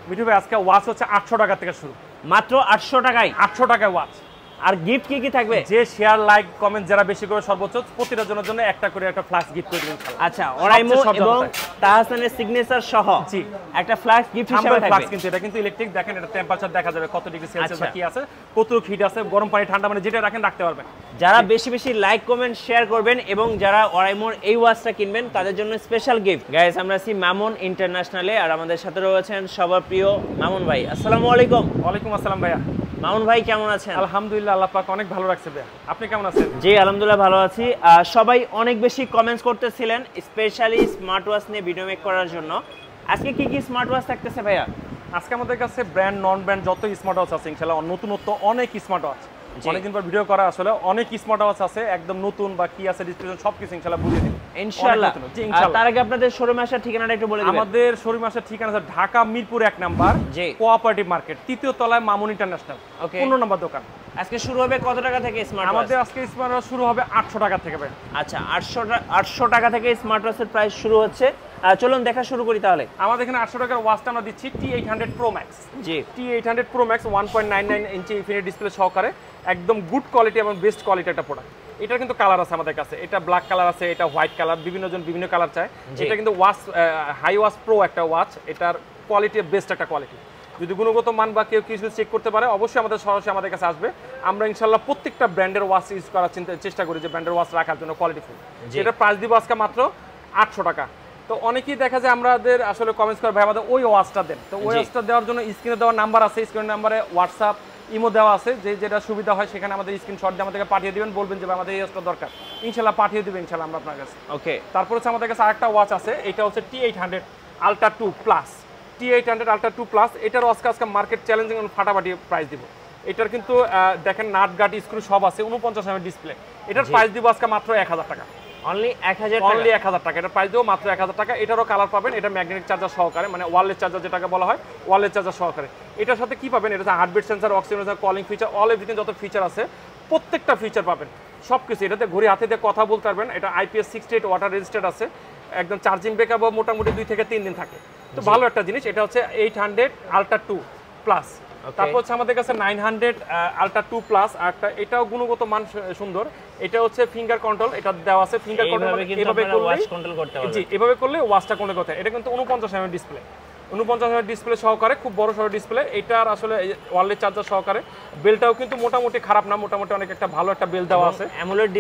মিঠু ভাই আজকে ওয়াচ হচ্ছে 800 টাকা থেকে শুরু, মাত্র 800 টাকায়। 800 টাকায় ওয়াচ। আর গিফট কি কি থাকবে? যে শেয়ার লাইক কমেন্ট যারা বেশি করে সর্বোচ্চ প্রতিটা জনের জন্য একটা করে একটা ফ্লাস্ক গিফট করে দিবেন। আচ্ছা, ওরাইমো এবং তাহসানের সিগনেচার সহ জি একটা ফ্লাস্ক গিফট হিসেবে থাকবে। ফ্লাস্ক কিন্তু এটা কিন্তু ইলেকট্রিক, দেখেন এটা টেম্পারেচার দেখা যাবে কত ডিগ্রি সেলসিয়াস কি আছে, কত হিট আছে, গরম পানি ঠান্ডা পানি যেটা রাখেন রাখতে পারবেন। যারা বেশি বেশি লাইক কমেন্ট শেয়ার করবেন এবং যারা ওরাইমোর এই ওয়াচটা কিনবেন তাদের জন্য স্পেশাল গিফট। গাইস, আমরা আছি মামুন ইন্টারন্যাশনালে, আর আমাদের সাথে রয়েছেন সবার প্রিয় মামুন ভাই। আসসালামু আলাইকুম। ওয়ালাইকুম আসসালাম ভাইয়া। মামুন ভাই কেমন আছেন? আলহামদুলিল্লাহ, আল্লাহ পাক অনেক ভালো রাখছে ভাইয়া। আপনি কেমন আছেন? জি আলহামদুলিল্লাহ ভালো আছি। সবাই অনেক বেশি কমেন্টস করতেছিলেন স্পেশালি স্মার্ট ওয়াচ নিয়ে ভিডিও মেক করার জন্য। আজকে কি কি স্মার্ট ওয়াচ থাকতেছে ভাইয়া? আজকে আমাদের কাছে ব্র্যান্ড নন ব্র্যান্ড যত স্মার্ট ওয়াচ আছে ইনশাআল্লাহ, নতুনত্ব অনেক স্মার্ট ওয়াচ, অনেকদিন পর ভিডিও করা, আসলে অনেক স্মার্ট ওয়াচ আছে একদম নতুন বা কি আছে ডিসক্রিপশন সবকিছু ইনশাআল্লাহ বুঝিয়ে দিন ইনশাআল্লাহ। তার আগে আপনাদের শোরুমে আসার ঠিকানাটা একটু বলে দিবেন। আমাদের শোরুমে আসার ঠিকানা আছে Dhaka Mirpur 1 number cooperative market, তৃতীয় তলায় মামুন ইন্টারন্যাশনাল, 15 নম্বর দোকান। আজকে শুরু হবে কত টাকা থেকে স্মার্ট ওয়াচ? আমাদের আজকে স্মার্ট ওয়াচ শুরু হবে 800 টাকা থেকে ভাই। আচ্ছা, 800 টাকা থেকে স্মার্ট ওয়াচের প্রাইস শুরু হচ্ছে। চলুন দেখা শুরু করি তাহলে। আমাদের এখানে 800 টাকার ওয়াচটা আমরা দিচ্ছি T800 Pro Max। জি, T800 Pro Max 1.99 ইঞ্চি ইনফিনিটি ডিসপ্লে সহকারে, একদম গুড কোয়ালিটি এবং বেস্ট কোয়ালিটি একটা প্রোডাক্ট। এটা কিন্তু কালার আছে আমাদের কাছে, এটা ব্ল্যাক কালার আছে, এটা হোয়াইট কালার, বিভিন্ন জন বিভিন্ন কালার চায়। এটা কিন্তু ওয়াচ হাই ওয়াচ প্রো একটা ওয়াচ, এটার কোয়ালিটি বেস্ট একটা কোয়ালিটি। যদি গুণগত মান বা কেউ কিছু চেক করতে পারে অবশ্যই আমাদের সরাসরি আমাদের কাছে আসবে। আমরা ইনশাআল্লাহ প্রত্যেকটা ব্র্যান্ডের ওয়াচ ইউজ করার চেষ্টা করি, যে ব্র্যান্ডের ওয়াচ রাখার জন্য কোয়ালিটিফুল। এটার প্রাইস দিব আজকে মাত্র 800 টাকা। তো অনেকেই দেখা যায় আমাদের আসলে কমেন্টস করে ভাই আমাদের ওই ওয়াচটা দেন, তো ওই ওয়াচটা দেওয়ার জন্য স্ক্রিনে দেওয়া নাম্বার আছে, স্ক্রিনের নাম্বারে হোয়াটসঅ্যাপ ইমো দেওয়া আছে, যে যেটা সুবিধা হয় সেখানে আমাদের স্ক্রিনশট দিয়ে আমাদেরকে পাঠিয়ে দিবেন, বলবেন যে আমাদের এই ওয়াচটা দরকার, ইনশাআল্লাহ পাঠিয়ে দিবেন ইনশাআল্লাহ আমরা আপনার কাছে। ওকে, তারপর হচ্ছে আমাদের কাছে আরেকটা ওয়াচ আছে, এটা হচ্ছে T800 Ultra 2 Plus। T800 Ultra 2 Plus এটার আজকে মার্কেট চ্যালেঞ্জিং এবং ফাটাফাটি প্রাইস দিব। এটার কিন্তু দেখেন নাট গাট স্ক্রু সব আছে, 49 mm ডিসপ্লে। এটার প্রাইস দিব আজকে মাত্র 1000 টাকা। অনলি 1000 টাকা। অনলি 1000 টাকা এটার প্রাইস দেবো, মাত্র 1000 টাকা। এটারও কালার পাবেন, এটা ম্যাগনেটিক চার্জার সহকারে, মানে ওয়্যারলেস চার্জার যেটাকে বলা হয়, ওয়্যারলেস চার্জার সহকারে। এটার সাথে কি পাবেন? এটা heartbeat sensor, oxygen sensor, calling feature, all everything যত ফিচার আছে প্রত্যেকটা ফিচার পাবেন সব কিছু। এটাতে ঘড়ি হাতে দিয়ে কথা বলতে পারবেন। এটা IPS68 ওয়াটার রেজিস্টার্ড আছে, একদম চার্জিং ব্যাকআপ মোটামুটি 2 থেকে 3 দিন থাকে, তো ভালো একটা জিনিস। এটা হচ্ছে 800 Ultra 2 Plus। তারপর হচ্ছে আমাদের কাছে 900 Ultra 2 Plus, একটা এটাও গুণগত মান সুন্দর। এটা হচ্ছে ফিঙ্গার কন্ট্রোল, এটা দেওয়া আছে ফিঙ্গার কন্ট্রোল, এভাবে ওয়াচ কন্ট্রোল করতে পারবেন। জি, এভাবে করলে ওয়াচটা কন্ট্রোল করতে হয়। এটা কিন্তু 49 mm ডিসপ্লে, 49 mm ডিসপ্লে সহকারে, খুব বড় সড়ো ডিসপ্লে। এটার আসলে ওয়্যারলেস চার্জার সহকারে। বেলটাও কিন্তু মোটামুটি খারাপ না, মোটামুটি অনেক একটা ভালো একটা বেল দেওয়া আছে। অ্যামোলেড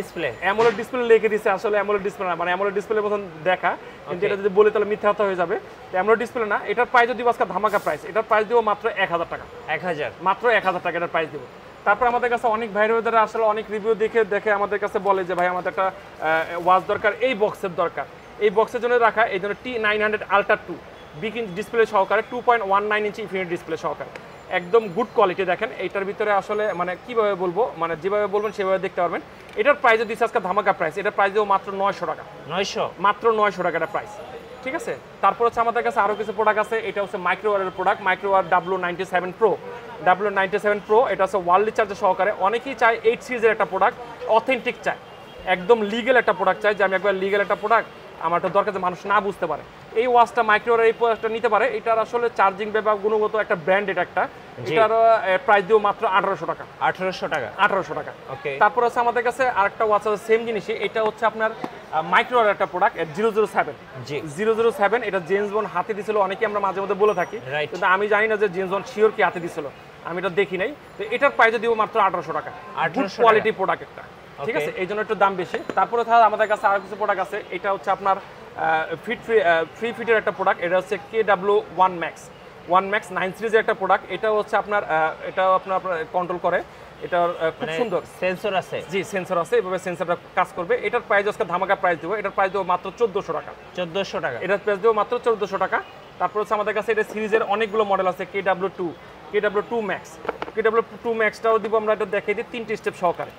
ডিসপ্লে লিখে দিয়েছে, আসলে অ্যামোলেড ডিসপ্লে না, মানে অ্যামোলেড ডিসপ্লের মতন দেখা, কিন্তু এটা যদি বলি তাহলে মিথ্যা কথা হয়ে যাবে। অ্যামোলেড ডিসপ্লে না, এটার প্রাইস দিব আজকে ধামাকা প্রাইস। এটার প্রাইস দিব মাত্র 1000 টাকা। 1000, মাত্র 1000 টাকা এটার প্রাইস দিব। তারপর আমাদের কাছে অনেক ভাইরা আসলে অনেক রিভিউ দেখে আমাদের কাছে বলে যে ভাই আমাদের একটা ওয়াচ দরকার, এই বক্সের দরকার, এই বক্সের জন্য রাখা। এই জন্য T900 Ultra 2 big inch display সহকারে, 2.19 ইঞ্চি ইনফিনিটি ডিসপ্লে সহকারে, একদম গুড কোয়ালিটি। দেখেন এইটার ভিতরে আসলে মানে কিভাবে বলবো, মানে যেভাবে বলবেন সেভাবে দেখতে পারবেন। এটার প্রাইস দিচ্ছে আজকে ধামাকা প্রাইস। এটার প্রাইস দেবো মাত্র 900 টাকা। 900, মাত্র 900 টাকা এটা প্রাইস, ঠিক আছে। তারপর হচ্ছে আমাদের কাছে আরও কিছু প্রোডাক্ট আছে। এটা হচ্ছে মাইক্রোওয়ারের product, মাইক্রোওয়ার W97 Pro। W97 Pro এটা হচ্ছে ওয়্যারলেস চার্জার সহকারে। অনেকেই চায় 8 সিরিজের একটা প্রোডাক্ট, অথেন্টিক চায়, একদম লিগ্যাল একটা প্রোডাক্ট চায়, যে আমি একবার লিগ্যাল একটা প্রোডাক্ট আমার তো দরকার, যে মানুষ না বুঝতে পারে। এই ওয়াচটা মাইক্রোওয়ার এই প্রোডাক্টটা নিতে পারে। এটার আসলে চার্জিং ব্যাপার গুণগত একটা ব্র্যান্ড, এটা একটা। এটার প্রাইস দিও মাত্র 1800 টাকা। 1800 টাকা, 1800 টাকা। ওকে, তারপর আছে আমাদের কাছে আরেকটা ওয়াচ আছে সেম জিনিসই। এটা হচ্ছে আপনার মাইক্রোওয়ার একটা প্রোডাক্ট 007। জি, 007 এটা জেমস বন্ড হাতে দিছিল, অনেকেই আমরা মাঝে মধ্যে বলে থাকি, কিন্তু আমি জানি না যে জেমস বন্ড শিওর কি হাতে দিছিল, আমি এটা দেখি নাই। তো এটার প্রাইস দিব মাত্র 1800 টাকা। গুড কোয়ালিটি প্রোডাক্ট একটা, ঠিক আছে, এই জন্য একটু দাম বেশি। তারপরে আমাদের কাছে আরো কিছু প্রোডাক্ট আছে। এটা হচ্ছে আপনার ফ্রি ফিটের একটা প্রোডাক্ট। এটা হচ্ছে KW1 Max 9 সিরিজের একটা প্রোডাক্ট। এটা হচ্ছে আপনার এটাও আপনার কন্ট্রোল করে। এটার খুব সুন্দর সেন্সর আছে। জি, সেন্সর আছে, এভাবে সেন্সরটা কাজ করবে। এটার প্রাইস আজকে ধামাকা প্রাইস দেবো। এটার প্রাইস দেবো মাত্র 1400 টাকা। 1400 টাকা এটার প্রাইস দেবো মাত্র 1400 টাকা। তারপর হচ্ছে আমাদের কাছে এটা সিরিজের অনেকগুলো মডেল আছে। KW2 Max, KW2 Maxটাও দিব আমরা। এটা দেখাই দিই 3টে স্টেপ সহকারে।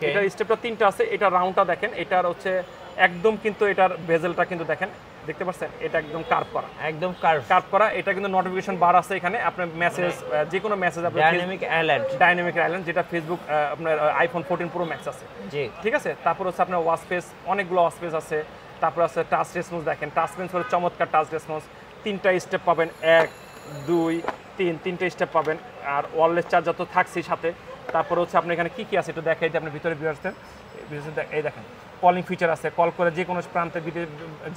এটার স্টেপটা 3টা আছে। এটা রাউন্ডটা দেখেন, এটার হচ্ছে একদম কিন্তু এটার বেজেলটা কিন্তু দেখেন, দেখতে পাচ্ছেন, এটা একদম কার্ভ করা, একদম কার্ভ করা। এটা কিন্তু নোটিফিকেশন বার আছে এখানে, আপনার মেসেজ, যে কোনো মেসেজ আপনি ডাইনামিক আইল্যান্ড, যেটা ফেসবুক আপনার iPhone 14 Pro Max আছে। জি, ঠিক আছে। তারপর হচ্ছে আপনার ওয়াচ স্পেস, অনেকগুলো ওয়াচ স্পেস আছে। তারপর আছে টাচ রেসপন্স, দেখেন টাচ রেসপন্স চমৎকার টাচ রেসপন্স। 3টা স্টেপ পাবেন, 1 2 3 তিনটে স্টেপ পাবেন, আর ওয়্যারলেস চার্জার তো থাকছেই সাথে। তারপর হচ্ছে আপনি এখানে কি আছে একটু দেখাই দিই, আপনি ভিতরে ভিউয়ার্সদের এই দেখেন কলিং ফিচার আছে, কল করে যে কোনো প্রান্তে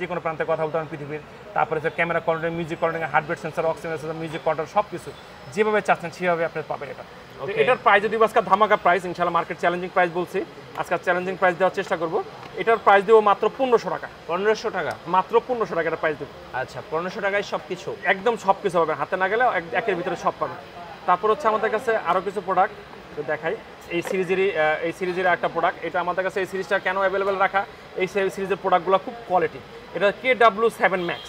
যে কোনো প্রান্তে কথা বলতে পারেন পৃথিবীর। তারপরে হচ্ছে camera control, music control, heartbeat sensor, oxygen sensor, music control সব কিছু যেভাবে চাচ্ছেন সেভাবে আপনি পাবেন এটা। তো এটার প্রাইস যদি আজকে ধামাকা প্রাইস, ইনশাআল্লাহ মার্কেট চ্যালেঞ্জিং প্রাইস বলছি, আজকে চ্যালেঞ্জিং প্রাইস দেওয়ার চেষ্টা করব। এটার প্রাইস দেবো মাত্র 1500 টাকা। 1500 টাকা, মাত্র 1500 টাকা এটা প্রাইস দেবো। আচ্ছা 1500 টাকায় সব কিছু, একদম সব কিছু পাবেন, হাতে না গেলে একের ভিতরে সব পাবেন। তারপর হচ্ছে আমাদের কাছে আরও কিছু প্রোডাক্ট দেখাই, এই সিরিজের একটা প্রোডাক্ট। এটা আমাদের কাছে এই সিরিজটা কেন অ্যাভেলেবেল রাখা, এই সিরিজের প্রোডাক্টগুলো খুব কোয়ালিটি। এটা KW7 Max,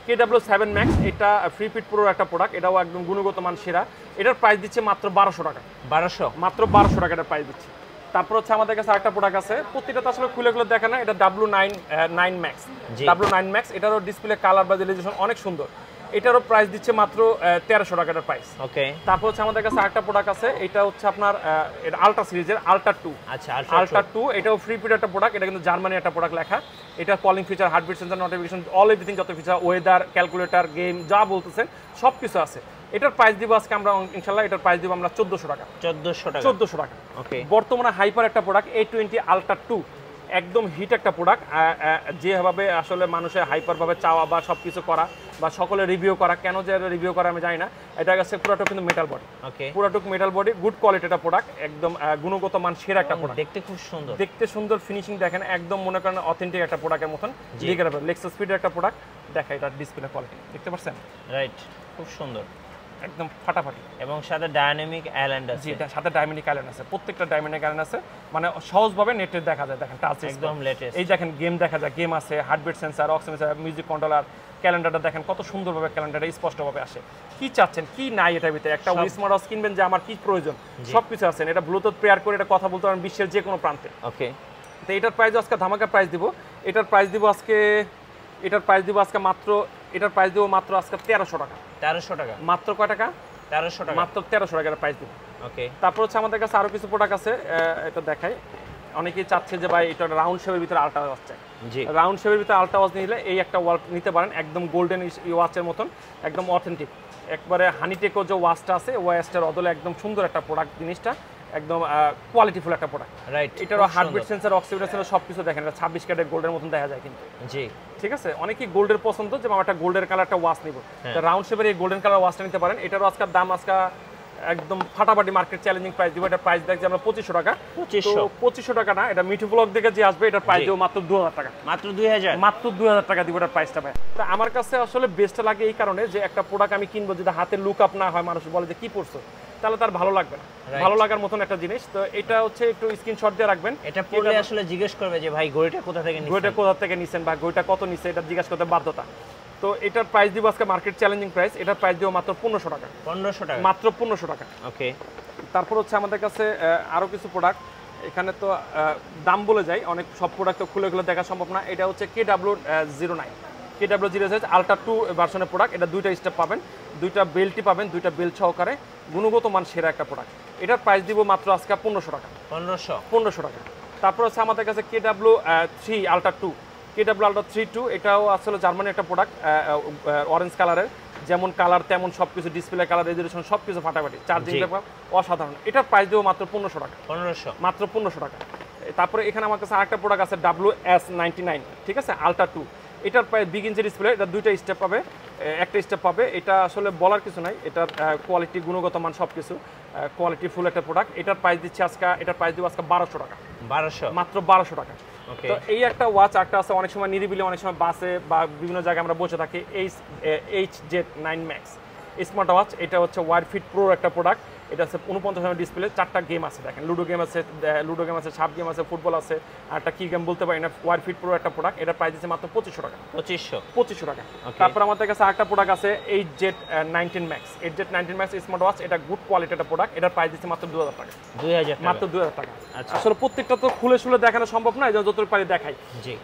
KW7 Max, এটা ফ্রি ফিট প্রোর একটা প্রোডাক্ট, এটাও একদম গুণগত মান সেরা। এটার প্রাইস দিচ্ছে মাত্র 1200 টাকা। 1200, মাত্র 1200 টাকা এটার প্রাইস দিচ্ছে। তারপর হচ্ছে আমাদের কাছে আরেকটা প্রোডাক্ট আছে, প্রতিটা তো আসলে খুলে দেখে না, এটা W9 Max, W9 Max, এটারও ডিসপ্লে কালার বা রেজোলিউশন অনেক সুন্দর। এটারও প্রাইস দিচ্ছে মাত্র 1300 টাকার প্রাইস। ওকে। তারপর হচ্ছে আমাদের কাছে আরেকটা প্রোডাক্ট আছে, এটা হচ্ছে আপনার এটা আলট্রা সিরিজের আলট্রা 2। আচ্ছা আলট্রা 2, এটাও ফ্রি পিড একটা প্রোডাক্ট, এটা কিন্তু জার্মানি একটা প্রোডাক্ট লেখা। এটা calling feature, heartbeat sensor, notification, all everything, যত ফিচার, ওয়েদার, ক্যালকুলেটর, গেম যা বলতেছেন সব কিছু আছে। এটার প্রাইস দিব আজকে আমরা ইনশাআল্লাহ, এটার প্রাইস দিব আমরা 1400 টাকা। 1400 টাকা। ওকে। বর্তমানে হাইপার একটা প্রোডাক্ট A20 আলট্রা 2, একদম হিট একটা প্রোডাক্ট, যেভাবে আসলে মানুষের হাইপারভাবে চাওয়া বা সব কিছু করা বা সকলে রিভিউ করা, কেন যে রিভিউ করা আমি জানি না। এটা কাছে পুরোটা কিন্তু মেটাল বডি, পুরোটুক মেটাল বডি, গুড কোয়ালিটি একটা প্রোডাক্ট, একদম গুণগত মান সেরা একটা প্রোডাক্ট। দেখতে খুব সুন্দর, দেখতে সুন্দর, ফিনিশিং দেখেন একদম মনে করেন অথেন্টিক একটা প্রোডাক্টের মতন। লেক্সাস স্পিডের একটা প্রোডাক্ট, দেখা এটা ডিসপ্লে কোয়ালিটি দেখতে পাচ্ছেন, রাইট, খুব সুন্দর, একদম ফাটাফাটি। এবং সাথে ডাইনামিক আইল্যান্ড আছে। জি, সাথে ডাইনামিক আইল্যান্ড আছে, প্রত্যেকটা ডাইনামিক আইল্যান্ড আছে, মানে সহজভাবে নেটে দেখা যায়। দেখেন টাচ একদম লেটেস্ট, এই দেখেন গেম দেখা যায়, গেম আছে, heartbeat sensor, oxygen sensor, music controller, ক্যালেন্ডারটা দেখেন কত সুন্দরভাবে ক্যালেন্ডারটা স্পষ্টভাবে আসে। কি চাচ্ছেন, কি নাই এটার ভিতরে, একটা স্মার্ট ওয়াচ কিনবেন যে আমার কি প্রয়োজন, সবকিছু আছে। এটা ব্লুটুথ পেয়ার করে এটা কথা বলতে পারেন বিশ্বের যে কোনো প্রান্তে। ওকে। তো এটার প্রাইস আজকে ধামাকা প্রাইস দিব। এটার প্রাইস দিব আজকে মাত্র, এটার প্রাইস দিব মাত্র আজকে 1300 টাকা। 1300 টাকা, মাত্র কয় টাকা? 1300 টাকা, মাত্র 1300 টাকার প্রাইস দিব। ওকে। তারপর হচ্ছে আমাদের কাছে আরো কিছু প্রোডাক্ট আছে, এটা দেখাই। অনেকেই চাচ্ছে যে ভাই এটা রাউন্ড শেপের ভিতরে আলট্রা ওয়াচ চাই। জি, রাউন্ড শেপের ভিতরে আলট্রা ওয়াচ নিলে এই একটা ওয়াচ নিতে পারেন, একদম গোল্ডেন ওয়াচের মতন, একদম অথেন্টিক, একবারে হানিটেকো যে ওয়াচটা আছে ওয়াচটার বদলে একদম সুন্দর একটা প্রোডাক্ট, জিনিসটা একদম কোয়ালিটিফুল একটা প্রোডাক্ট। রাইট। এটারও হার্টবিট সেন্সর, অক্সিজেন সেন্সর সবকিছু দেখেন, এটা 26 ক্যারেট গোল্ডের মতন দেখা যায় কিন্তু। জি, ঠিক আছে, অনেকেই গোল্ডের পছন্দ, যে আমার একটা গোল্ডের কালার একটা ওয়াচ নিব, রাউন্ড শেপের এই গোল্ডেন কালার ওয়াচটা নিতে পারেন। এটারও আজকের দাম আজকে একদম ফাটাফাটি মার্কেট চ্যালেঞ্জিং প্রাইস দিব। এটা প্রাইস দেখছি আমরা 2500 টাকা। 2500 টাকা না, এটা মিঠু ব্লগ থেকে যে আসবে এটার প্রাইস দিব মাত্র 2000 টাকা। মাত্র 2000, মাত্র 2000 টাকা দিব এটার প্রাইসটা ভাই। তো আমার কাছে আসলে বেস্ট লাগে এই কারণে যে একটা প্রোডাক্ট আমি কিনবো, যদি হাতে লুক আপ না হয়, মানুষ বলে যে কি পড়ছো, তাহলে তার ভালো লাগবে না, ভালো লাগার মতন একটা জিনিস। তো এটা হচ্ছে একটু স্ক্রিনশট দিয়ে রাখবেন, এটা পড়লে আসলে জিজ্ঞেস করবে যে ভাই ঘড়িটা কোথা থেকে নিছেন, ঘড়িটা কোথা থেকে নিছেন বা ঘড়িটা কত নিছে, এটা জিজ্ঞাসা করতে বাধ্যতা। তো এটার প্রাইস দিব আজকে মার্কেট চ্যালেঞ্জিং প্রাইস, এটার প্রাইস দিব মাত্র 1500 টাকা। 1500 টাকা, মাত্র 1500 টাকা। ওকে। তারপর হচ্ছে আমাদের কাছে আরো কিছু প্রোডাক্ট, এখানে তো দাম বলে যাই, অনেক সব প্রোডাক্ট তো খুলে দেখা সম্ভব না। এটা হচ্ছে KW09 আলট্রা 2 ভার্সনের প্রোডাক্ট। এটা দুইটা স্টেপ পাবেন, দুইটা বেল্টই পাবেন, দুইটা বেল্ট সহকারে, গুণগত মান সেরা একটা প্রোডাক্ট। এটার প্রাইস দিব মাত্র আজকে 1500 টাকা। 1500 টাকা। তারপর হচ্ছে আমাদের কাছে KW3 আলট্রা 2, KW আলট্রা 3 এটাও আসলে জার্মানি একটা প্রোডাক্ট, অরেঞ্জ কালারের, যেমন কালার তেমন সবকিছু, ডিসপ্লে কালার, রেজোলিউশন সবকিছু ফাটাফাটি, চার্জিংটা অসাধারণ। এটার প্রাইস দেবো মাত্র 1500 টাকা। 1500, মাত্র 1500 টাকা। তারপরে এখানে আমার কাছে আরেকটা প্রোডাক্ট আছে WS99, ঠিক আছে, আলট্রা 2। এটার প্রায় বিগ ইঞ্চি ডিসপ্লে, এটা দুইটা স্টেপ পাবে, একটা স্টেপ পাবে। এটা আসলে বলার কিছু নাই, এটার কোয়ালিটি, গুণগত মান সবকিছু কোয়ালিটি ফুল একটা প্রোডাক্ট। এটার প্রাইস দিচ্ছে আজকে, এটার প্রাইস দিব আজকে 1200 টাকা। 1200, মাত্র 1200 টাকা। তো এই একটা ওয়াচ একটা আছে, অনেক সময় নিরিবিলি, অনেক সময় বাসে বা বিভিন্ন জায়গায় আমরা বসে থাকি, HZ9 Max স্মার্ট ওয়াচ। এটা হচ্ছে ওয়ার ফিট প্রো একটা প্রোডাক্ট। এটা হচ্ছে 49 ডিসপ্লে, 4টা গেম আছে, দেখেন লুডো গেম আছে, সাপ গেম আছে, ফুটবল আছে, আর একটা কি গেম বলতে পারি না। ওয়ার ফিট প্রো একটা প্রোডাক্ট, এটার প্রাইস দিচ্ছে মাত্র 2500 টাকা। 2500 টাকা। তারপর আমাদের কাছে আরেকটা প্রোডাক্ট আছে HZ19 Max স্মার্ট ওয়াচ। এটা গুড কোয়ালিটি একটা প্রোডাক্ট, এটার প্রাইস দিচ্ছে মাত্র 2000 টাকা। 2000, মাত্র 2000 টাকা। আসলে প্রত্যেকটা তো খুলে দেখানো সম্ভব না, যতটুকু পারি দেখাই।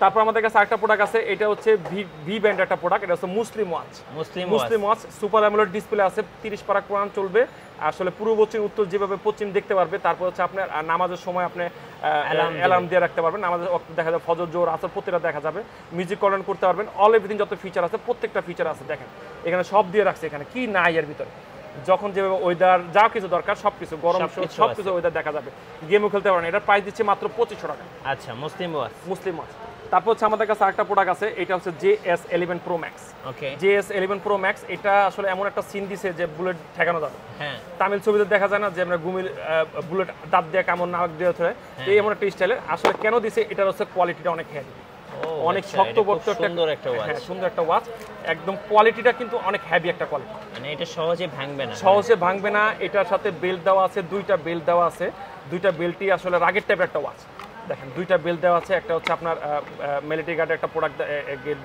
তারপর আমাদের কাছে আরেকটা প্রোডাক্ট আছে, এটা হচ্ছে ভি ব্র্যান্ড একটা প্রোডাক্ট। এটা হচ্ছে মুসলিম watch super AMOLED display. Display আছে, 30 পারা কোরআন চলবে, আসলে পূর্ব পশ্চিম উত্তর যেভাবে পশ্চিম দেখতে পারবে। তারপর হচ্ছে আপনার নামাজের সময় আপনি অ্যালার্ম দিয়ে রাখতে পারবেন, নামাজের ওয়াক্ত দেখা যাবে, ফজর জোহর আসর প্রত্যেকটা দেখা যাবে, মিউজিক কন্ট্রোল করতে পারবেন, অল এভরিথিং যত ফিচার আছে প্রত্যেকটা ফিচার আছে। দেখেন এখানে সব দিয়ে রাখছে, এখানে কি নাই এর ভিতরে, যখন যেভাবে ওয়েদার যা কিছু দরকার সবকিছু, গরম সবকিছু ওয়েদার দেখা যাবে, গেমও খেলতে পারবেন। এটার প্রাইস দিচ্ছে মাত্র 2500 টাকা। আচ্ছা, মুসলিম ওয়াচ। তারপর হচ্ছে আমাদের কাছে আরেকটা প্রোডাক্ট আছে, এটা হচ্ছে JS11 Pro Max। ওকে, JS11 Pro Max এটা আসলে এমন একটা সিন দিছে যে বুলেট ঠেকানো যাবে। হ্যাঁ, তামিল ছবিতে দেখা যায় না যে আমরা গুমির বুলেট দাঁত দিয়ে কেমন নাক দিয়ে ধরে, এই এমন একটা স্টাইলের। আসলে কেন দিছে, এটার হচ্ছে কোয়ালিটিটা অনেক হেভি, অনেক শক্তপোক্ত, সুন্দর একটা ওয়াচ। হ্যাঁ, সুন্দর একটা ওয়াচ, একদম কোয়ালিটিটা কিন্তু অনেক হেভি একটা কোয়ালিটি, মানে এটা সহজে ভাঙবে না, সহজে ভাঙবে না। এটার সাথে বেল্ট দেওয়া আছে, দুইটা বেল্ট দেওয়া আছে, দুইটা বেল্টই আসলে রাগের টাইপের একটা ওয়াচ। দেখেন দুইটা বেল্ট দেওয়া আছে, একটা হচ্ছে আপনার মিলিটারি গার্ডের একটা প্রোডাক্ট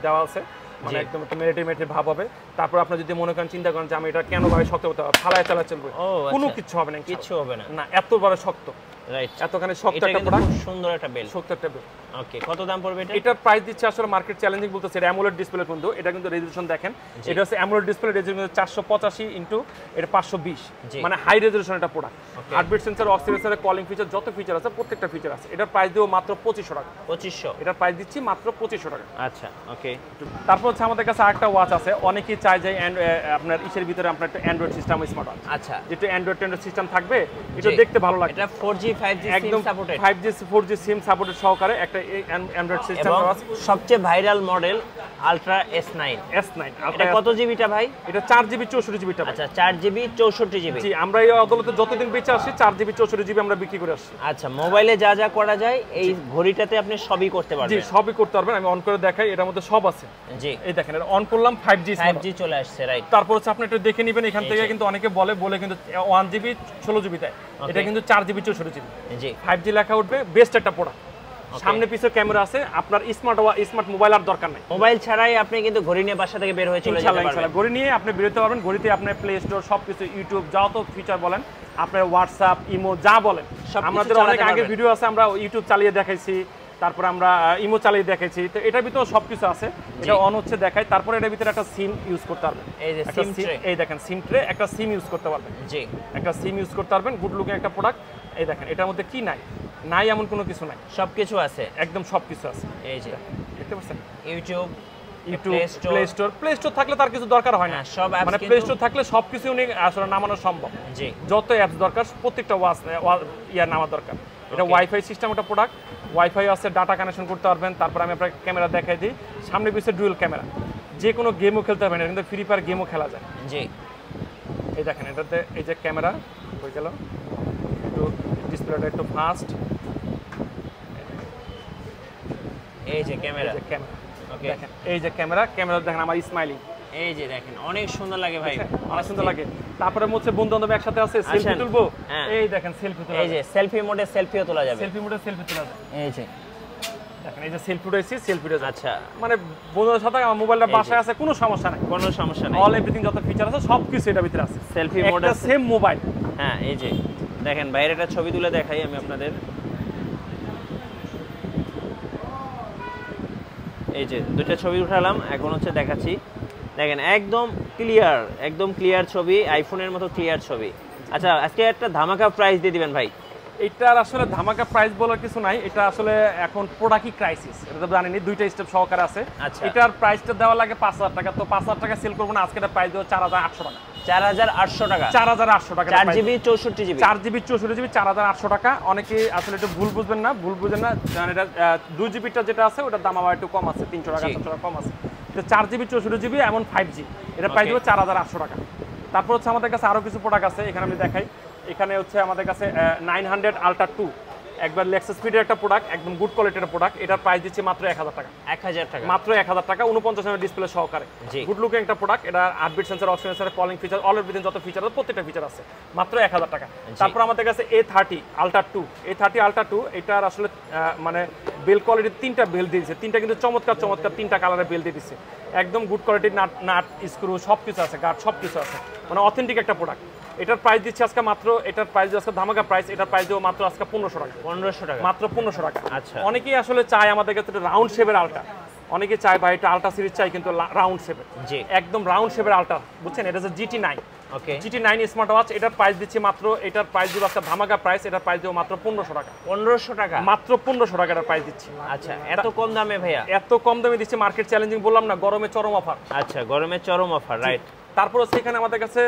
দেওয়া আছে, মানে একদম একটা মিলিটারি ভাব হবে। তারপর আপনি যদি মনে করেন, চিন্তা করেন যে আমি এটা কেন ভাবে শক্ত হতে হবে, ফালায় চালা চলবে, কোনো কিছু হবে না, কিছু হবে না, না এত বড় শক্ত, রাইট, এতখানি শক্ত একটা প্রোডাক্ট, সুন্দর একটা বেল্ট, শক্ত একটা বেল্ট। ওকে, কত দাম পড়বে এটা? এটার প্রাইস দিচ্ছে আসলে মার্কেট চ্যালেঞ্জিং বলতেছে, এটা অ্যামোলেড ডিসপ্লে কিন্তু, এটা কিন্তু রেজোলিউশন দেখেন, এটা হচ্ছে অ্যামোলেড ডিসপ্লে, রেজোলিউশন 485 ইনটু এটা 520, মানে হাই রেজোলিউশন একটা product. Heartbeat sensor, oxygen sensor, calling feature, যত ফিচার আছে প্রত্যেকটা ফিচার আছে। এটার প্রাইস দিও মাত্র 2500 টাকা। 2500, এটার প্রাইস দিচ্ছি মাত্র 2500 টাকা। আচ্ছা, ওকে। তারপর হচ্ছে আমাদের কাছে আরেকটা ওয়াচ আছে, অনেকেই চায় যে আপনার ইসের ভিতরে আপনার একটা অ্যান্ড্রয়েড সিস্টেম, স্মার্ট ওয়াচ, আচ্ছা, যেটা অ্যান্ড্রয়েড সিস্টেম থাকবে, এটা দেখতে ভালো লাগে। এটা 4G 5G একদম supported, 5G 4G SIM supported সহকারে একটা অ্যান্ড্রয়েড সিস্টেম আছে। সবচেয়ে ভাইরাল মডেল আলট্রা S9। এটা কত জিবিটা ভাই? এটা 4GB 64GB টা। আচ্ছা, 4GB 64GB। জি, আমরা এই আদালতে যতদিন বেঁচে আসি 4GB 64GB আমরা বিক্রি করে আসছি। আচ্ছা, মোবাইলে যা যা করা যায় এই ঘড়িটাতে আপনি সবই করতে পারবেন। জি, সবই করতে পারবেন। আমি অন করে দেখাই, এটার মধ্যে সব আছে। জি, এই দেখেন, এটা অন করলাম, 5G চলে আসছে, রাইট। তারপর হচ্ছে আপনি একটু দেখে নেবেন, এখান থেকে কিন্তু অনেকে বলে কিন্তু 1GB 16GB দেয়, এটা কিন্তু 4GB 64GB। জি, 5G লেখা উঠবে, বেস্ট একটা প্রোডাক্ট। সামনে পিছে ক্যামেরা আছে, আপনার স্মার্ট মোবাইল আর দরকার নাই, মোবাইল ছাড়াই আপনি কিন্তু ঘড়ি নিয়ে বাসা থেকে বের হয়ে চলে যেতে পারবেন। ঘড়ি নিয়ে আপনি বেরোতে পারবেন, ঘড়িতে আপনার প্লে স্টোর সবকিছু, ইউটিউব যত ফিচার বলেন, আপনার হোয়াটসঅ্যাপ, ইমো যা বলেন, আমাদের অনেক আগে ভিডিও আছে, আমরা ইউটিউব চালিয়ে দেখাইছি, তারপর আমরা ইমো চালিয়ে দেখাইছি, তো এটার ভিতরে সবকিছু আছে। এটা অন হচ্ছে দেখাই, তারপর এটার ভিতরে একটা সিম ইউজ করতে পারবেন, এই যে সিম ট্রে, এই দেখেন সিম ট্রে, একটা সিম ইউজ করতে পারবেন। জি, একটা সিম ইউজ করতে পারবেন, গুড লুকিং একটা প্রোডাক্ট। এই দেখেন, এটার মধ্যে কি নাই এমন কোনো কিছু নাই, সবকিছু আছে, একদম সবকিছু আছে। এই যে দেখতে পাচ্ছেন, ইউটিউব, প্লে স্টোর থাকলে তার কিছু দরকার হয় না, সব মানে প্লে স্টোর থাকলে সবকিছু আসলে নামানো সম্ভব। জি, যত অ্যাপস দরকার প্রত্যেকটা নামা দরকার। এটা ওয়াইফাই সিস্টেম একটা প্রোডাক্ট, ওয়াইফাই আছে, ডাটা কানেকশন করতে পারবেন। তারপর আমি আপনাকে ক্যামেরা দেখাই দিই, সামনে পিছনে ডুয়েল ক্যামেরা, যে কোনো গেমও খেলতে পারবেন, কিন্তু ফ্রি ফায়ার গেমও খেলা যায়। জি, এই দেখেন, এটাতে এই যে ক্যামেরা হয়ে গেল, একটু ডিসপ্লেটা একটু ফাস্ট, এই যে ক্যামেরা, ওকে, দেখেন এই যে ক্যামেরা দেখেন আমার স্মাইলিং, এই যে দেখেন অনেক সুন্দর লাগে ভাই, অনেক সুন্দর লাগে। তারপরে হচ্ছে বন্ধু বান্ধব একসাথে আছে, সেলফি তুলবো, এই দেখেন সেলফি তোলা, এই যে সেলফি মোডে সেলফিও তোলা যাবে, সেলফি মোডে সেলফি তোলা যাবে। এই যে দেখেন, এই যে সেলফি উঠাইছি, সেলফি উঠে, আচ্ছা, মানে বন্ধুদের সাথে আমার মোবাইলটা বাসায় আছে, কোনো সমস্যা নাই, কোনো সমস্যা নাই, অল এভরিথিং যত ফিচার আছে সবকিছু এটার ভিতরে আছে, সেলফি মোডে সেম মোবাইল। হ্যাঁ, এই যে দেখেন, বাইরে একটা ছবি তুলে দেখাই আমি আপনাদের, এই যে দুইটা ছবি উঠালাম, এখন হচ্ছে দেখাচ্ছি, দেখেন একদম ক্লিয়ার ছবি, আইফোনের মতো ক্লিয়ার ছবি। আচ্ছা, আজকে একটা ধামাকা প্রাইস দিয়ে দিবেন ভাই। এটার আসলে ধামাকা প্রাইস বলার কিছু নাই, এটা আসলে এখন প্রোডাক্টই ক্রাইসিস, এটা তো জানেনই, দুইটা স্টেপ সহকারে আছে। এটার প্রাইসটা দেওয়া লাগে 5000 টাকা, তো 5000 টাকা সেল করবো না, আজকে এটা প্রাইস দেবো 4800 টাকা। 4800 টাকা, 4800 টাকা, 4GB 64GB, 4GB 64GB 4800 টাকা। অনেকে আসলে একটু ভুল বুঝবেন না, এটা 2GBটা যেটা আছে ওটার দাম আবার একটু কম আছে, 300 টাকা 400 টাকা কম আছে। তো 4GB 64GB এমন 5G, এটা প্রাইস দেবো 4800 টাকা। তারপর হচ্ছে আমাদের কাছে আরো কিছু প্রোডাক্ট আছে, এখানে আমি দেখাই। এখানে হচ্ছে আমাদের কাছে 900 Ultra 2, একবার লেক্সাস স্পিডের একটা প্রোডাক্ট, একদম গুড কোয়ালিটির প্রোডাক্ট। এটার প্রাইস দিচ্ছি মাত্র 1000 টাকা। 1000 টাকা, মাত্র 1000 টাকা, 49 এর ডিসপ্লে সহকারে, গুড লুকিং একটা প্রোডাক্ট। এটা heartbeat sensor, oxygen sensor, calling feature, all everything যত ফিচার আছে প্রত্যেকটা ফিচার আছে, মাত্র 1000 টাকা। তারপর আমাদের কাছে A30 Ultra 2, A30 Ultra 2, এটার আসলে মানে বেল কোয়ালিটির 3টা বেল দিয়েছে, 3টা কিন্তু চমৎকার 3টা কালারের বেল দিয়ে দিচ্ছে, একদম গুড কোয়ালিটির নাট স্ক্রু সবকিছু আছে, গার্ড সবকিছু আছে, মানে অথেন্টিক একটা প্রোডাক্ট। এটার প্রাইস দিচ্ছে আজকে মাত্র, এটার প্রাইস আজকে ধামাকা প্রাইস, এটার প্রাইস দেবো মাত্র আজকে 1500 টাকা। 1500 টাকা, মাত্র 1500 টাকা। আচ্ছা, অনেকেই আসলে চায় আমাদের কাছে রাউন্ড শেপের আলটা, অনেকে চায় ভাই এটা আলট্রা সিরিজ চাই কিন্তু রাউন্ড শেপের, জি একদম রাউন্ড শেপের আলট্রা, বুঝছেন? এটা হচ্ছে GT9। ওকে GT9 স্মার্ট ওয়াচ, এটার প্রাইস দিচ্ছি মাত্র, এটার প্রাইস দিব একটা ধামাকা প্রাইস, এটার প্রাইস দিব মাত্র 1500 টাকা। 1500 টাকা মাত্র 1500 টাকা এটার প্রাইস দিচ্ছি। আচ্ছা, এত কম দামে ভাইয়া? এত কম দামে দিচ্ছি, মার্কেট চ্যালেঞ্জিং বললাম না, গরমে চরম অফার। আচ্ছা, গরমে চরম অফার, রাইট। তারপর সেখানে আমাদের কাছে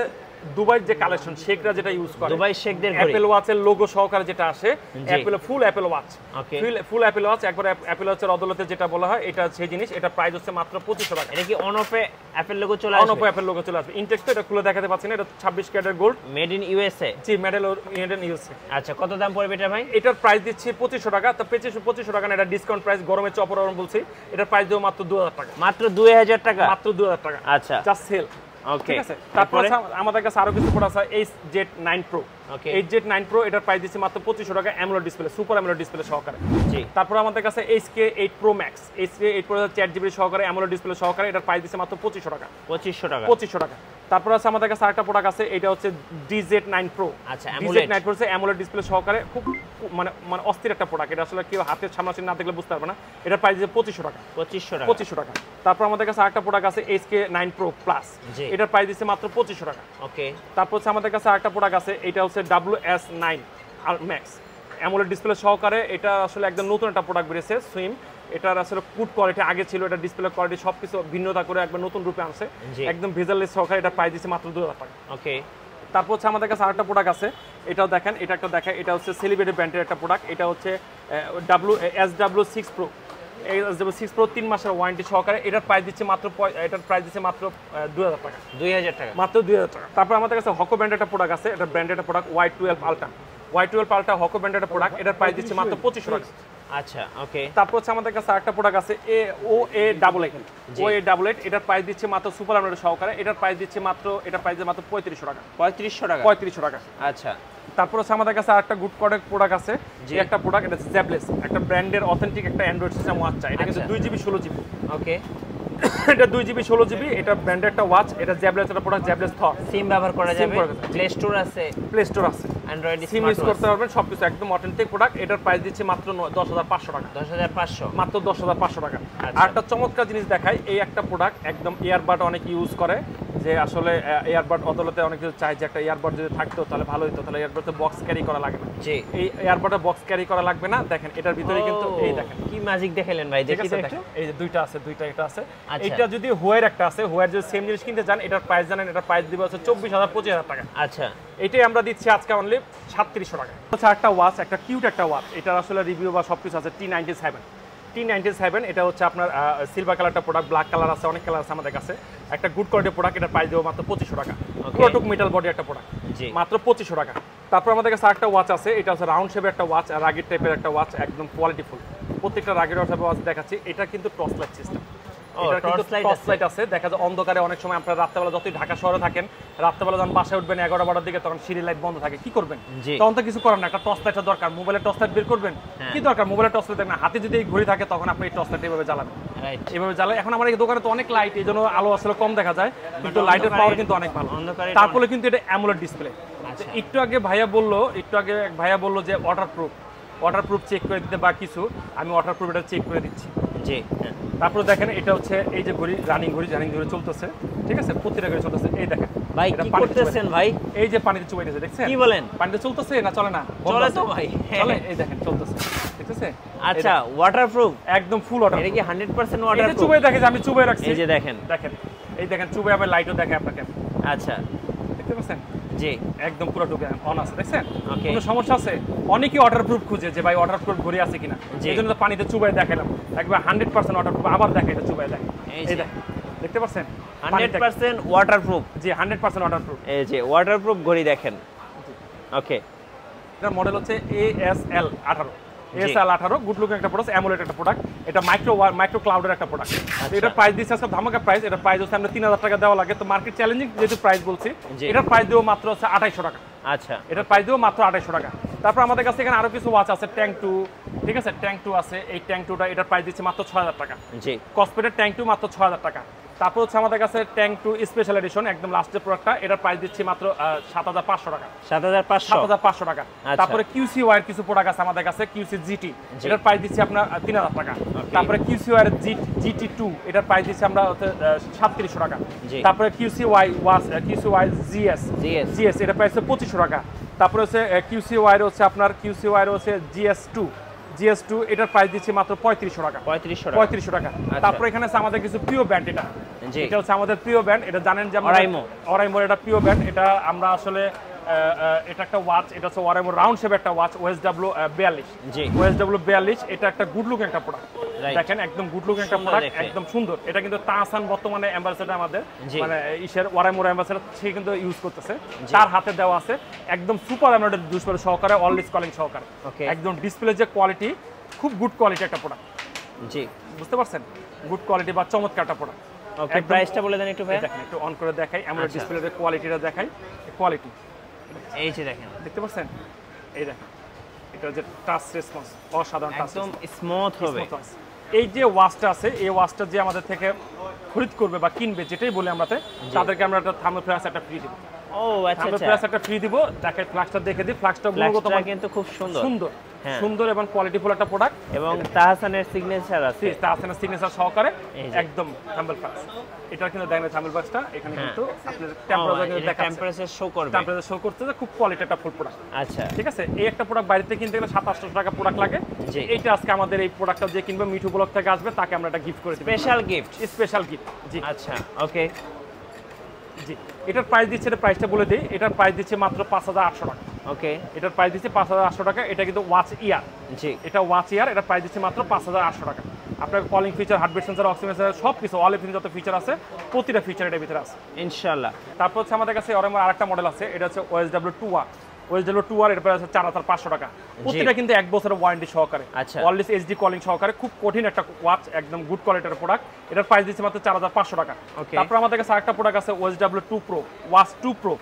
দুবাইয়ের যে কালেকশন, শেখরা যেটা ইউজ করে, দুবাই শেখদের ঘড়ি, অ্যাপল ওয়াচের লোগো সহকারে যেটা আসে, অ্যাপল ফুল অ্যাপল ওয়াচ, ওকে ফুল অ্যাপল ওয়াচ, একবার অ্যাপল ওয়াচের অদলতে যেটা বলা হয়, এটা সেই জিনিস। এটা প্রাইস হচ্ছে মাত্র 2500 টাকা। এটা কি অন অফে অ্যাপল লোগো চলে আসবে? অন অফে অ্যাপল লোগো চলে আসবে। ইনটেক্স তো এটা খুলে দেখাতে পাচ্ছি না, এটা 26 ক্যারেটের gold, made in USA. G, medal made in USA. আচ্ছা, কত দাম পড়বে এটা ভাই? এটার প্রাইস দিচ্ছি 2500 টাকা। তো 2500 টাকা না, এটা ডিসকাউন্ট প্রাইস, গরমে চপরম বলছি। এটার প্রাইস দেব মাত্র 2000 টাকা। মাত্র 2000 টাকা? মাত্র 2000 টাকা, আচ্ছা, জাস্ট সেল। ওকে, ঠিক আছে। তারপর আমাদের কাছে আরো কিছু প্রোডাক্ট আছে, HZ9 Pro। ওকে, HZ9 Pro এটার প্রাইস দিচ্ছি মাত্র 2500 টাকা, AMOLED display, super AMOLED display সহকারে। জি। তারপর আমাদের কাছে HK8 Pro Max, HK8 Pro 4GB সহকারে, অ্যামোলেড ডিসপ্লে সহকারে, এটার প্রাইস দিচ্ছি মাত্র 2500 টাকা। 2500 টাকা, 2500 টাকা। তারপর আছে আমাদের কাছে আরেকটা প্রোডাক্ট আছে, এটা হচ্ছে DZ9 Pro। আচ্ছা, DZ9 Pro হচ্ছে অ্যামোলেড ডিসপ্লে সহকারে, খুব মানে মানে অস্থির একটা প্রোডাক্ট। এটা আসলে কেউ হাতের সামনাসামনি না দেখলে বুঝতে পারবে না। এটার প্রাইস দিচ্ছে 2500 টাকা। 2500 টাকা, 2500 টাকা। তারপর আমাদের কাছে আরেকটা প্রোডাক্ট আছে, HK9 Pro Plus। জি। এটার প্রাইস দিচ্ছে মাত্র 2500 টাকা। ওকে। তারপর হচ্ছে আমাদের কাছে আরেকটা প্রোডাক্ট আছে, এটা হচ্ছে WS9 Max, অ্যামোলেড ডিসপ্লে সহকারে। এটা আসলে একদম নতুন একটা প্রোডাক্ট বেরিয়েছে, সুইম। এটার আসলে গুড কোয়ালিটি আগে ছিল, এটা ডিসপ্লে কোয়ালিটি সবকিছু ভিন্নতা করে একবার নতুন রূপে আনছে, একদম ভেজাললেস সহকারে। এটা প্রাইস দিচ্ছে মাত্র 2000 টাকা। ওকে। তারপর হচ্ছে আমাদের কাছে আরেকটা প্রোডাক্ট আছে, এটাও দেখেন, এটা একটা দেখেন, এটা হচ্ছে সেলিব্রিটি ব্র্যান্ডের একটা প্রোডাক্ট। এটা হচ্ছে SW6 Pro। এই SW6 Pro 3 মাসের ওয়ারেন্টি সহকারে। এটার প্রাইস দিচ্ছে মাত্র 2000 টাকা। 2000 টাকা, মাত্র 2000 টাকা। তারপর আমাদের কাছে হকো ব্র্যান্ডের একটা প্রোডাক্ট আছে, এটা ব্র্যান্ডের একটা product, Y12 Ultra। Y12 Ultra Hoco ব্র্যান্ডের একটা প্রোডাক্ট, এটার প্রাইস দিচ্ছে মাত্র 2500 টাকা। আচ্ছা, ওকে। তারপর হচ্ছে আমাদের কাছে আরেকটা প্রোডাক্ট আছে, OA88। এটার প্রাইস দিচ্ছে মাত্র সুপার অ্যামোলেড সহকারে। এটার প্রাইস দিচ্ছে মাত্র, এটা প্রাইস দিচ্ছে মাত্র 3500 টাকা। 3500 টাকা, 3500 টাকা। আচ্ছা। তারপর হচ্ছে আমাদের কাছে আরেকটা গুড প্রোডাক্ট আছে, যে একটা প্রোডাক্ট, এটা জ্যাবলেস, একটা ব্র্যান্ডের অথেন্টিক একটা অ্যান্ড্রয়েড সিস্টেম ওয়াচ চাই। এটা কিন্তু 2GB 16GB। ওকে। এটা 2GB 16GB, এটা ব্র্যান্ডের একটা ওয়াচ, এটা জ্যাবলেস একটা প্রোডাক্ট, জ্যাবলেস থর। সিম ব্যবহার করা যাবে, প্লে স্টোর আছে, অ্যান্ড্রয়েড সিম ইউজ করতে পারবেন, সবকিছু একদম অথেন্টিক প্রোডাক্ট। এটার প্রাইস দিচ্ছে মাত্র 10500 টাকা। 10500, মাত্র 10500 টাকা। আর একটা চমৎকার জিনিস দেখাই, এই একটা প্রোডাক্ট, একদম ইয়ারবাড অনেক ইউজ করে, যে আসলে ইয়ারবাড অদলতে অনেক কিছু চাই, যে একটা ইয়ারবাড যদি থাকতো তাহলে ভালো হতো, তাহলে ইয়ারবাডে বক্স ক্যারি করা লাগে না। জি, এই ইয়ারবাডে বক্স ক্যারি করা লাগবে না। দেখেন, এটার ভিতরে কিন্তু এই দেখেন কি ম্যাজিক দেখালেন ভাই, দেখি তো একটু। এই যে দুইটা আছে, এটা আছে। এটা যদি হোয়ার একটা আছে, হোয়ার যদি সেম জিনিস কিনতে যান, এটার প্রাইস জানেন, এটার প্রাইস দিবে হচ্ছে 24000 25000 টাকা। আচ্ছা, এটাই আমরা দিচ্ছি আজকে অনলি 3700 টাকা। হচ্ছে একটা ওয়াচ, একটা কিউট একটা ওয়াচ, এটার আসলে রিভিউ বা সবকিছু আছে, T97। এটা হচ্ছে আপনার সিলভার কালারটা প্রোডাক্ট, ব্ল্যাক কালার আছে, অনেক কালার আছে আমাদের কাছে। একটা গুড কোয়ালিটির প্রোডাক্ট, এটার প্রাইস দেবো মাত্র 2500 টাকা। পুরোটুক মেটাল বডি একটা প্রোডাক্ট, মাত্র 2500 টাকা। তারপর আমাদের কাছে একটা ওয়াচ আছে, এটা হচ্ছে রাউন্ড শেপের একটা ওয়াচ, রাগির টাইপের একটা ওয়াচ, একদম কোয়ালিটিফুল। প্রত্যেকটা রাগির ওয়াচ দেখাচ্ছি। এটা কিন্তু torch light system, torch light আছে। দেখা যায় অন্ধকারে অনেক সময় আপনারা রাত্রেবেলা যতই ঢাকা শহরে থাকেন, রাত্রেবেলা যখন বাসায় উঠবেন 11-12টার দিকে, তখন সিঁড়ি লাইট বন্ধ থাকে, কি করবেন? তখন তো কিছু করার না, একটা টর্চ লাইটটা দরকার। মোবাইলের টর্চ লাইট বের করবেন, কি দরকার? মোবাইলের টর্চ লাইট না, হাতে যদি এই ঘড়ি থাকে, তখন আপনি এই টর্চ লাইট এভাবে জ্বালাবেন, এভাবে জ্বালাবেন। এখন আমার এই দোকানে তো অনেক লাইট, এই জন্য আলো আসলে কম দেখা যায়, কিন্তু লাইটের পাওয়ার কিন্তু অনেক ভালো। তারপরে কিন্তু এটা অ্যামোলেড ডিসপ্লে। একটু আগে ভাইয়া বললো যে ওয়াটারপ্রুফ চেক করে দিতে বা কিছু, আমি ওয়াটারপ্রুফ এটা চেক করে দিচ্ছি। জি। তারপরে দেখেন, এটা হচ্ছে এই যে ঘড়ি, রানিং ঘড়ি চলতেছে, ঠিক আছে, প্রতিটা ঘড়ি চলতেছে। এই দেখেন ভাই, কি করতেছেন ভাই? এই যে পানিতে চুবাইতেছে, দেখছেন? কি বলেন? পানিতে চলতেছে না চলে না? চলে তো ভাই, চলে। এই দেখেন চলতেছে, দেখতেছে? আচ্ছা, ওয়াটারপ্রুফ, একদম ফুল ওয়াটার। এটা কি 100% ওয়াটারপ্রুফ? চুবাই দেখে, আমি চুবাই রাখছি। এই যে দেখেন, এই দেখেন চুবাই, আমি লাইটও দেখে আপনাকে। আচ্ছা, দেখতে পাচ্ছেন? জি, একদম পুরো টুকে অন আছে, দেখছেন? কোনো সমস্যা আছে? অনেকেই ওয়াটারপ্রুফ খুঁজে, যে ভাই ওয়াটারপ্রুফ ঘড়ি আছে কিনা, এই জন্য তো পানিতে চুবাই দেখালাম। একবার 100% ওয়াটারপ্রুফ, আবার দেখে, এটা চুবাই দেখে। এই দেখেন, দেখতে পাচ্ছেন? 100% ওয়াটারপ্রুফ। জি, 100% ওয়াটারপ্রুফ। এই যে ওয়াটারপ্রুফ ঘড়ি দেখেন। ওকে, এটার মডেল হচ্ছে ASL18 গুড লুকিং একটা প্রোডাক্ট, অ্যামোলেড একটা প্রোডাক্ট। এটা মাইক্রো ক্লাউডের একটা প্রোডাক্ট। এটার প্রাইস দিচ্ছে আজকে ধামাকা প্রাইস। এটার প্রাইস হচ্ছে আমরা 3000 টাকা দেওয়া লাগে, তো মার্কেট চ্যালেঞ্জিং যেহেতু প্রাইস বলছি, এটার প্রাইস দেবো মাত্র হচ্ছে 2800 টাকা। আচ্ছা, এটার প্রাইস দেবো মাত্র 2800 টাকা। তারপর আমাদের কাছে এখানে আরো কিছু ওয়াচ আছে, ট্যাঙ্ক 2, ঠিক আছে, ট্যাঙ্ক 2 আছে। এই ট্যাঙ্ক 2টা এটার প্রাইস দিচ্ছে মাত্র 6000 টাকা। জি, কসপেটের ট্যাঙ্ক 2 মাত্র 6000 টাকা। তারপর হচ্ছে আমাদের কাছে ট্যাঙ্ক 2 স্পেশাল এডিশন একদম লাস্টের প্রোডাক্টটা, এটার প্রাইস দিচ্ছি মাত্র 7500 টাকা। 7500 টাকা। তারপরে QC ওয়্যার কিছু প্রোডাক্ট আছে আমাদের কাছে, QC GT, এটার প্রাইস দিচ্ছি আপনার 3000 টাকা। তারপরে QC ওয়্যার GT2, এটার প্রাইস দিচ্ছি আমরা 3700 টাকা। তারপরে QC ওয়াই GS, এটার প্রাইস হচ্ছে 2500 টাকা। তারপরে হচ্ছে QC ওয়্যার হচ্ছে আপনার GS2, এটার প্রাইস দিচ্ছি মাত্র 3500 টাকা। 3500 টাকা। তারপর এখানে আছে আমাদের কিছু প্রিয় ব্র্যান্ড, এটা হচ্ছে আমাদের প্রিয় ব্র্যান্ড, এটা জানেন যে অরাইমো, এটা প্রিয় ব্র্যান্ড। এটা আমরা আসলে এটা একটা ওয়াচ, এটা হচ্ছে অরাইমো রাউন্ড শেপ একটা ওয়াচ, OSW42, এটা একটা গুড লুক একটা প্রোডাক্ট। দেখেন একদম গুড লুক একটা প্রোডাক্ট, একদম সুন্দর। এটা কিন্তু তাহসান বর্তমানে অ্যাম্বাসেডর আমাদের, মানে ইসের ওয়ারাইমোর অ্যাম্বাসেডর, সে কিন্তু ইউজ করতেছে, তার হাতে দেওয়া আছে। একদম সুপার এমব্রয়ডারি ডিসপ্লে সহকারে, অলওয়েজ কলিং সহকারে, একদম ডিসপ্লে যে কোয়ালিটি, খুব গুড কোয়ালিটি একটা প্রোডাক্ট। বুঝতে পারছেন, গুড কোয়ালিটি বা চমৎকার একটা প্রোডাক্ট। ওকে, প্রাইসটা বলে দেন একটু ভাই। দেখেন একটু অন করে দেখাই, এমব্রয়ডারি ডিসপ্লের কোয়ালিটিটা দেখাই। কোয়ালিটি এই যে দেখেন, দেখতে পাচ্ছেন, এই দেখেন, এটা যে টাচ রেসপন্স অসাধারণ, একদম স্মুথ হবে। এই যে ওয়াচটা আছে, এই ওয়াচটা যে আমাদের থেকে খরিদ করবে বা কিনবে, যেটাই বলি আমরা, তাদেরকে আমরা একটা থার্মোল ফ্লাস্ক একটা ফ্রি দিব। ও আচ্ছা, থার্মোল ফ্লাস্ক একটা ফ্রি দিব। দেখেন ফ্লাস্কটা দেখে দিই, ফ্লাস্কটা গুণগত মান কিন্তু খুব সুন্দর এবং কোয়ালিটিফুল একটা প্রোডাক্ট, এবং তাহসানের সিগনেচার আছে, তাহসানের সিগনেচার সহকারে একদম থার্মোল ফ্লাস্ক। এটা কিন্তু দেখেন থার্মোল ফ্লাস্কটা, এখানে কিন্তু আপনাদের টেম্পারেচার শো করবে, টেম্পারেচার শো করতেছে, খুব কোয়ালিটি একটা ফুল প্রোডাক্ট। আচ্ছা, ঠিক আছে। এই একটা প্রোডাক্ট বাইরে কিনতে গেলে 700-800 টাকা প্রোডাক্ট লাগে। এইটা আজকে আমাদের এই প্রোডাক্টটা যে কিনবে, মিঠু ব্লগ থেকে আসবে, তাকে আমরা এটা গিফট করে দেব, স্পেশাল গিফট। জি আচ্ছা, ওকে, জি। এটার প্রাইস দিচ্ছে, এটা প্রাইসটা বলে দিই, এটার প্রাইস দিচ্ছে মাত্র 5800 টাকা। ওকে, এটার প্রাইস দিচ্ছে 5800 টাকা। এটা কিন্তু ওয়াচ ইয়ার, এটা ওয়াচ ইয়ার, এটা প্রাইস দিচ্ছে মাত্র 5800 টাকা। আপনার calling feature, heartbeat sensor, oxygen sensor, সব কিছু অল এভরিথিং যত ফিচার আছে, প্রতিটা ফিচার এর ভিতরে আছে ইনশাআল্লাহ। তারপর হচ্ছে আমাদের কাছে অরাইমোর আরেকটা মডেল আছে, এটা হচ্ছে OSW2R, এর প্রাইস হচ্ছে 4500 টাকা। প্রতিটা কিন্তু 1 বছরের ওয়ারেন্টি সহকারে, অলওয়েজ এইচডি কলিং সহকারে, খুব কঠিন একটা ওয়াচ, একদম গুড কোয়ালিটির প্রোডাক্ট। এটার প্রাইস দিচ্ছে মাত্র 4500 টাকা। তারপর আমাদের কাছে আরেকটা প্রোডাক্ট আছে OSW2 Pro, ওয়াচ 2 Pro,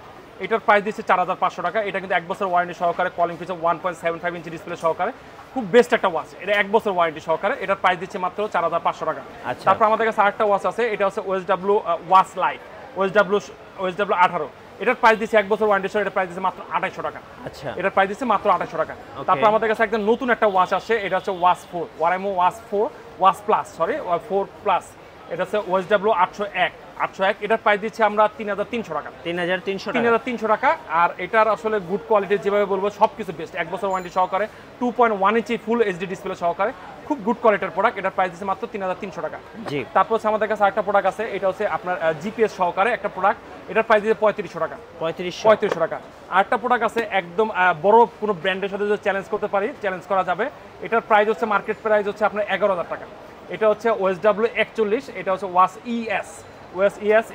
এটার প্রাইস দিচ্ছে 4500 টাকা। এটা কিন্তু 1 বছর ওয়ারেন্টি সহকারে, কলিং ফিচার 1.75 ইঞ্চি ডিসপ্লে সহকারে, খুব বেস্ট একটা ওয়াচ। এটা 1 বছর ওয়ারেন্টি সহকারে, এটার প্রাইস দিচ্ছে মাত্র 4500 টাকা। তারপর আমাদের কাছে আরেকটা ওয়াচ আছে, এটা হচ্ছে OSW ওয়াচ লাইট, OSW18, এটার প্রাইস দিচ্ছে 1 বছর ওয়ারেন্টি সহ, এটার প্রাইস দিচ্ছে মাত্র 2800 টাকা। আচ্ছা, এটার প্রাইস দিচ্ছে মাত্র 2800 টাকা। তারপর আমাদের কাছে একদম নতুন একটা ওয়াচ আসে, এটা হচ্ছে ওয়াচ 4, ওয়ারাইমো ওয়াচ 4, ওয়াচ প্লাস, 4 প্লাস, এটা হচ্ছে OSW801, এটার প্রাইস দিচ্ছে আমরা 3300 টাকা। 3300 টাকা। আর এটার আসলে গুড কোয়ালিটি, যেভাবে বলবো সবকিছু বেস্ট, 1 বছর ওয়ারেন্টি সহকারে, 2.1 ইঞ্চি ফুল এইচডি ডিসপ্লে সহকারে, খুব গুড কোয়ালিটির প্রোডাক্ট। এটার প্রাইস দিচ্ছে মাত্র 3300 টাকা। তারপর হচ্ছে আমাদের কাছে আরেকটা প্রোডাক্ট আছে, এটা হচ্ছে আপনার জিপিএস সহকারে একটা প্রোডাক্ট, এটার প্রাইস দিচ্ছে 3500 টাকা। 3500 টাকা। আরেকটা প্রোডাক্ট আছে, একদম বড় কোনো ব্র্যান্ডের সাথে যদি চ্যালেঞ্জ করতে পারি, চ্যালেঞ্জ করা যাবে। এটার প্রাইস হচ্ছে, মার্কেট প্রাইস হচ্ছে আপনার 11000 টাকা। এটা হচ্ছে OSW41, এটা হচ্ছে ওয়াচ ES,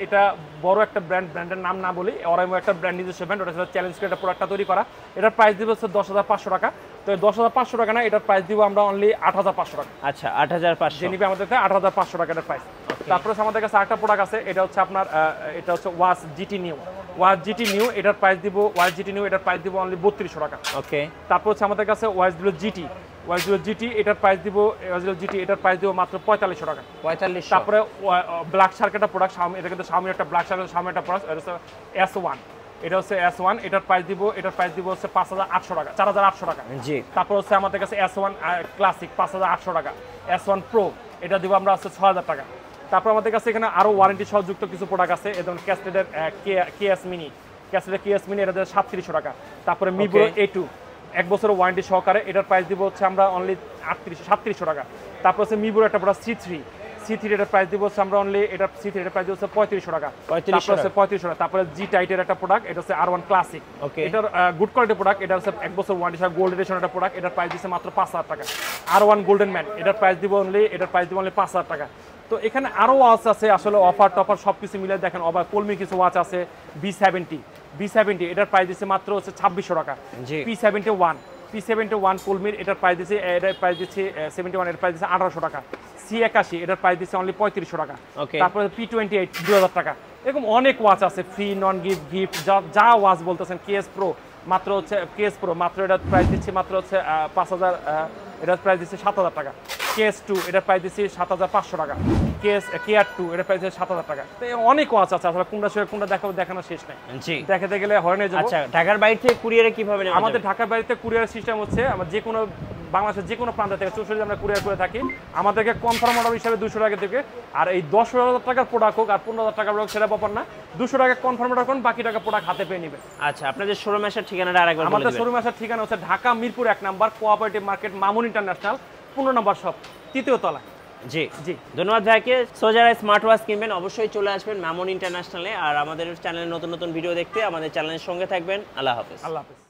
এটা বড় একটা ব্র্যান্ডের নাম না বলি, অরাইমো একটা ব্র্যান্ড, নিজস্ব ব্র্যান্ড, ওটা সাথে চ্যালেঞ্জ করে একটা প্রোডাক্টটা তৈরি করা। এটার প্রাইস দিব হচ্ছে 10500 টাকা। তো 10500 টাকা না, এটার প্রাইস দিব আমরা অনলি 8500 টাকা। আচ্ছা, 8500 যে নিবে আমাদের থেকে 8500 টাকার প্রাইস। তারপরে আমাদের কাছে আরেকটা প্রোডাক্ট আছে, এটা হচ্ছে আপনার এটা হচ্ছে ওয়াচ জিটি নিউ, এটার প্রাইস দিব অনলি 3200 টাকা। ওকে। তারপর হচ্ছে আমাদের কাছে OSW GT, এটার প্রাইস দিব মাত্র 4500 টাকা। 4500। তারপরে ব্ল্যাক শার্ক একটা প্রোডাক্ট, এটা কিন্তু Xiaomi একটা ব্ল্যাক শার্ক, Xiaomi একটা প্রোডাক্ট, এটা হচ্ছে S1, এটার প্রাইস দিব হচ্ছে 5800 টাকা, 4800 টাকা। তারপর হচ্ছে আমাদের কাছে S1 ক্লাসিক 5800 টাকা, S1 Pro, এটা দিব আমরা হচ্ছে 6000 টাকা। তারপর আমাদের কাছে এখানে আরো ওয়ারেন্টি সহযুক্ত কিছু প্রোডাক্ট আছে, যেমন ক্যাসলেটের কেএস মিনি, এটা 3700 টাকা। তারপরে মিবো A2, 1 বছরের ওয়ারেন্টি সহকারে, এটার প্রাইস দিব হচ্ছে আমরা অনলি 3700 টাকা। তারপর হচ্ছে মিবোর একটা প্রোডাক্ট C3, এটার প্রাইস দিব হচ্ছে আমরা অনলি, এটার প্রাইস হচ্ছে 3500 টাকা। তারপরে জি টাইটের একটা প্রোডাক্ট, এটা হচ্ছে R1 ক্লাসিক, এটার গুড কোয়ালিটি প্রোডাক্ট, এটা হচ্ছে 1 বছর ওয়ারেন্টি সহ গোল্ড এডিশন একটা প্রোডাক্ট, এটার প্রাইস দিচ্ছে মাত্র 5000 টাকা। R1 গোল্ডেন ম্যান, এটার প্রাইস দিব অনলি 5000 টাকা। তো এখানে আরো ওয়াচ আছে, আসলে অফার টফার সবকিছু মিলে দেখেন, কলমি কিছু ওয়াচ আছে, B70, এটার প্রাইস দিচ্ছে মাত্র হচ্ছে 2600 টাকা। P71 কলমির, এটার প্রাইস দিচ্ছে 71, এর প্রাইস দিচ্ছে 1800 টাকা। C81, এটার প্রাইস দিচ্ছে অনলি 3500 টাকা। তারপরে P28 2000 টাকা। এরকম অনেক ওয়াচ আছে, ফ্রি, নন গিফট, যা ওয়াচ বলতেছেন। কেএস প্রো মাত্র এটার প্রাইস দিচ্ছে মাত্র হচ্ছে 5000, এটার প্রাইস দিচ্ছে 7000 টাকা। KS2 এটা প্রাইস দিচ্ছি 7500 টাকা। KR2 এটা প্রাইস 7000 টাকা। তো অনেক ওয়াচ আছে, আসলে কোনটা সে কোনটা দেখানো শেষ নাই। জি, দেখাতে গেলে হয় না যাব। আচ্ছা, ঢাকার বাইরে থেকে কুরিয়ারে কিভাবে নেওয়া আমাদের যাবে? ঢাকার বাইরে কুরিয়ার সিস্টেম হচ্ছে আমরা যে কোনো বাংলাদেশের যে কোনো প্রান্ত থেকে 64 আমরা কুরিয়ার করে থাকি। আমাদেরকে কনফার্ম অর্ডার হিসাবে 200 টাকা থেকে, আর এই 10,000 টাকার প্রোডাক্ট হোক আর 15,000 টাকার প্রোডাক্ট সেটা ব্যাপার না, 200 টাকা কনফার্ম অর্ডার করুন, বাকি টাকা প্রোডাক্ট হাতে পেয়ে নেবেন। আচ্ছা, আপনাদের শোরুম আসার ঠিকানাটা আরেকবার বলে আমাদের দিবেন। শোরুম আসার ঠিকানা হচ্ছে Dhaka Mirpur 1 number cooperative market Mamun international 15 নম্বর শপ 3য় তলা। জি জি, ধন্যবাদ ভাইকে। সো যারা স্মার্ট ওয়াচ কিনবেন অবশ্যই চলে আসবেন মামুন ইন্টারন্যাশনালে, আর আমাদের চ্যানেলে নতুন নতুন ভিডিও দেখতে আমাদের চ্যানেলের সঙ্গে থাকবেন। আল্লাহ হাফেজ। আল্লাহ হাফেজ।